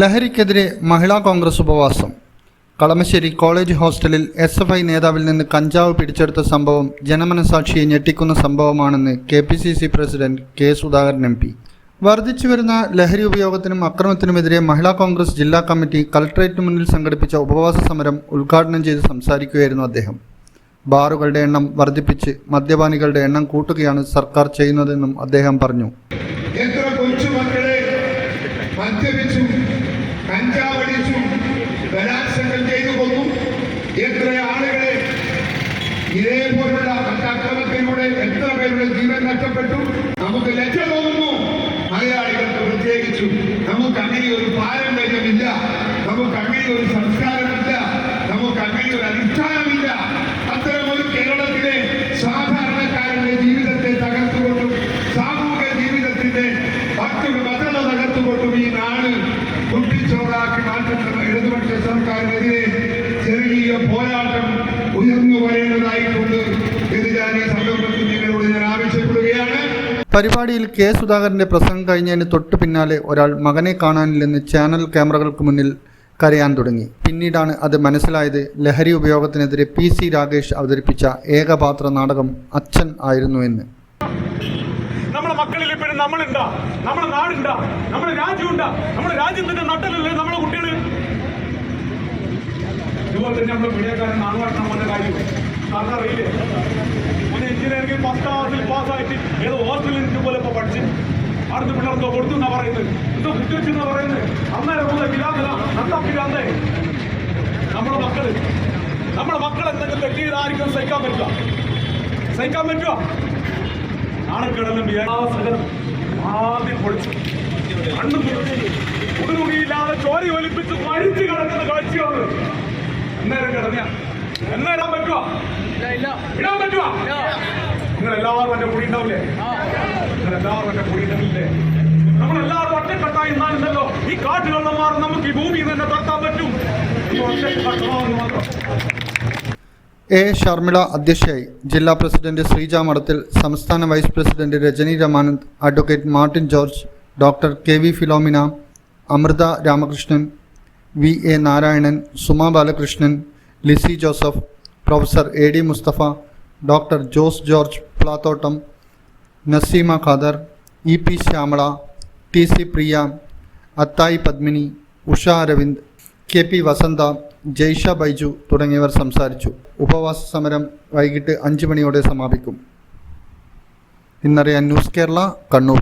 ലഹരിക്കെതിരെ മഹിളാ കോൺഗ്രസ് ഉപവാസം. കളമശ്ശേരി കോളേജ് ഹോസ്റ്റലിൽ SFI നേതാവിൽ നിന്ന് കഞ്ചാവ് പിടിച്ചെടുത്ത സംഭവം ജനമനസാക്ഷിയെ ഞെട്ടിക്കുന്ന സംഭവമാണെന്ന് KPCC president K. Sudhakaran MP. വർദ്ധിച്ചുവരുന്ന ലഹരി ഉപയോഗത്തിനും അക്രമത്തിനുമെതിരെ മഹിളാ കോൺഗ്രസ് ജില്ലാ കമ്മിറ്റി കളക്ടറേറ്റിന് മുന്നിൽ സംഘടിപ്പിച്ച ഉപവാസ സമരം ഉദ്ഘാടനം ചെയ്ത് സംസാരിക്കുകയായിരുന്നു അദ്ദേഹം. ബാറുകളുടെ എണ്ണം വർദ്ധിപ്പിച്ച് മദ്യപാനികളുടെ എണ്ണം കൂട്ടുകയാണ് സർക്കാർ ചെയ്യുന്നതെന്നും അദ്ദേഹം പറഞ്ഞു. കഞ്ചാവടിച്ചും ബലാത്സംഗം ചെയ്തു കൊന്നു എത്ര ആളുകളെ ഇതേപോലുള്ള അക്രമത്തിലൂടെ എത്ര പേരുടെ ജീവൻ നഷ്ടപ്പെട്ടു. നമുക്ക് ലക്ഷ്യം തോന്നുന്നു, മലയാളികൾക്ക് പ്രത്യേകിച്ചും നമുക്ക് അങ്ങനെ ഒരു പാരമ്പര്യമില്ല, നമുക്ക് അങ്ങനെ ഒരു സംസ്കാരമില്ല, നമുക്ക് അങ്ങനെ ഒരു അനുഷ്ഠാനമില്ല. അത്തരമൊരു കേരളത്തിലെ സാധാരണക്കാരുടെ ജീവിതത്തെ തകർത്തുകൊണ്ടും സാമൂഹിക ജീവിതത്തിന്റെ മറ്റൊരു ഭദ്രത തകർത്തുകൊണ്ടും ഈ നാട് കുട്ടിച്ചോറാക്കി മാറ്റുന്ന ഇടതുപക്ഷ സർക്കാരിനെതിരെ ചെറിയ പോരാട്ടം ഉയർന്നു വരേണ്ടതായിട്ടുണ്ട് എന്ന് ഞാൻ ഈ സന്ദർഭത്തിൽ നിങ്ങളോട് ഞാൻ ആവശ്യപ്പെടുകയാണ്. പരിപാടിയിൽ K. സുധാകരന്റെ പ്രസംഗം കഴിഞ്ഞതിന് തൊട്ടു പിന്നാലെ ഒരാൾ മകനെ കാണാനില്ലെന്ന് ചാനൽ ക്യാമറകൾക്ക് മുന്നിൽ കരയാൻ തുടങ്ങി. പിന്നീടാണ് അത് മനസ്സിലായത് ലഹരി ഉപയോഗത്തിനെതിരെ PC രാഗേഷ് അവതരിപ്പിച്ച ഏകപാത്ര നാടകം അച്ഛൻ ആയിരുന്നു എന്ന്. നമ്മുടെ മക്കളിൽ ഇപ്പോഴും നമ്മളുണ്ടാ, നമ്മുടെ നാടുണ്ടാ, നമ്മുടെ രാജ്യമുണ്ടാ, നമ്മുടെ രാജ്യത്തിന്റെ നട്ടലല്ലേ നമ്മുടെ കുട്ടികൾ. ഇതുപോലെ തന്നെ നമ്മുടെ മീഡിയക്കാരൻ നാടുവാട്ടം പോലെ കാര്യം സാറിന് അറിയില്ലേ? ഒരു എഞ്ചിനീയറിംഗ് 10th ക്ലാസ്സിൽ പാസ്സായിട്ട് ഏതോ ഹോസ്റ്റലിൽ പോലെ ഇപ്പൊ പഠിച്ച് അടുത്ത പിള്ളേർക്കോ കൊടുത്തു എന്നാ പറയുന്നത്, എന്തോ കുത്തിവെച്ചെന്നാ പറയുന്നത്. അന്നേരം മുതൽ പിരാന്തന നന്നാ പിരാന്തേ. നമ്മുടെ മക്കൾ എന്തെങ്കിലും തെറ്റ് ചെയ്തായിരിക്കും സഹിക്കാൻ പറ്റുക. ആണക്കിടലും ആദ്യം പൊളിച്ചു കണ്ണും ഉടുതുണിയില്ലാതെ ചോരി ഒലിപ്പിച്ച് മരിച്ചു കിടക്കുന്ന കാഴ്ചയാണ്. എന്നാ ഇടാൻ പറ്റുമോ? നിങ്ങളെല്ലാവരും എന്റെ കൂടി ഉണ്ടാവില്ലേ? നമ്മളെല്ലാവരും ഒറ്റക്കെട്ടായി എന്നാലുണ്ടല്ലോ ഈ കാട്ടുകള്ളന്മാർ നമുക്ക് ഈ ഭൂമിയിൽ തന്നെ തട്ടാൻ പറ്റും. ഈ ഒറ്റക്കെട്ടാണെന്ന് മാത്രം. A. ഷർമിള അധ്യക്ഷയായി. ജില്ലാ പ്രസിഡന്റ് ശ്രീജ മഠത്തിൽ, സംസ്ഥാന vice president Rajani Ramanand, advocate Martin George, doctor KV Philomena, Amritha Ramakrishnan, VA Narayanan, Suma Balakrishnan, Lissy Joseph, professor AD Mustafa, doctor Jose George Plathottam, Naseema Khader, EP Shyamala, TC Priya, Athayi Padmini, Usha Aravind, KP Vasantha, Jaisha Baiju തുടങ്ങിയവർ സംസാരിച്ചു. ഉപവാസ സമരം വൈകിട്ട് 5 മണിയോടെ സമാപിക്കും. ഇന്നറിയാൻ ന്യൂസ് കേരള, കണ്ണൂർ.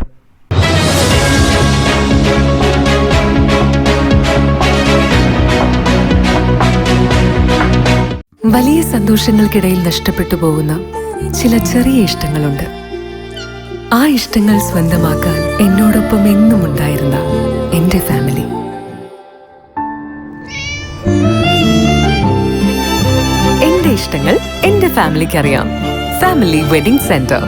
വലിയ സന്തോഷങ്ങൾക്കിടയിൽ നഷ്ടപ്പെട്ടു പോകുന്ന ചില ചെറിയ ഇഷ്ടങ്ങളുണ്ട്. ആ ഇഷ്ടങ്ങൾ സ്വന്തമാക്കാൻ എന്നോടൊപ്പം എന്നും ഉണ്ടായിരുന്ന എൻ്റെ ഫാമിലി. എന്റെ ഇഷ്ടങ്ങൾ എന്റെ ഫാമിലിക്ക് അറിയാം. Family wedding centre.